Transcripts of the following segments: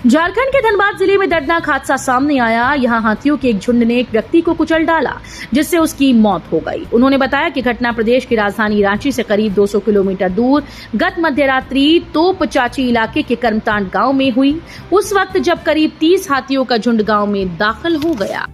झारखंड के धनबाद जिले में दर्दनाक हादसा सामने आया। यहां हाथियों के एक झुंड ने एक व्यक्ति को कुचल डाला, जिससे उसकी मौत हो गई। उन्होंने बताया कि घटना प्रदेश की राजधानी रांची से करीब 200 किलोमीटर दूर गत मध्यरात्रि तोपचाची इलाके के कर्मतांड गांव में हुई। उस वक्त जब करीब 30 हाथियों का झुंड गांव में दाखिल हो गया।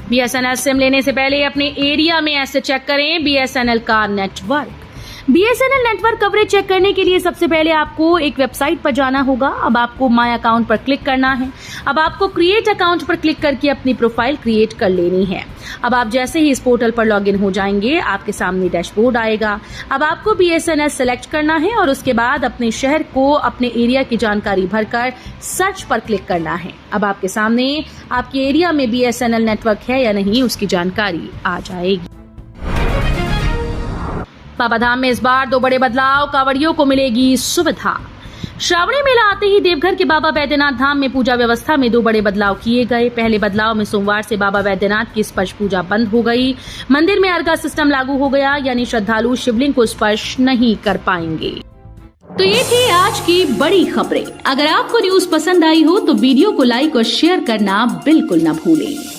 बीएसएनएल सिम लेने से पहले अपने एरिया में ऐसे चेक करें बीएसएनएल का network. BSNL network coverage check करने के लिए सबसे पहले आपको एक वेबसाइट पर जाना होगा। अब आपको माय अकाउंट पर क्लिक करना है। अब आपको क्रिएट अकाउंट पर क्लिक करके अपनी प्रोफाइल क्रिएट कर लेनी है। अब आप जैसे ही इस पोर्टल पर लॉगिन हो जाएंगे, आपके सामने डैशबोर्ड आएगा। अब आपको बीएसएनएल सेलेक्ट करना है और उसके बाद अपने शहर को, अपने एरिया की जानकारी भरकर सर्च पर क्लिक करना है। अब आपके सामने आपके एरिया में बीएसएनएल नेटवर्क है या नहीं, उसकी जानकारी आ जाएगी। बाबाधाम में इस बार 2 बड़े बदलाव, कांवड़ियों को मिलेगी सुविधा। श्रावणी मेला आते ही देवघर के बाबा बैद्यनाथ धाम में पूजा व्यवस्था में 2 बड़े बदलाव किए गए। पहले बदलाव में सोमवार से बाबा बैद्यनाथ की स्पर्श पूजा बंद हो गई। मंदिर में अर्घा सिस्टम लागू हो गया, यानी श्रद्धालु शिवलिंग को स्पर्श नहीं कर पाएंगे। तो ये थी आज की बड़ी खबरें। अगर आपको न्यूज पसंद आई हो तो वीडियो को लाइक और शेयर करना बिल्कुल न भूलें।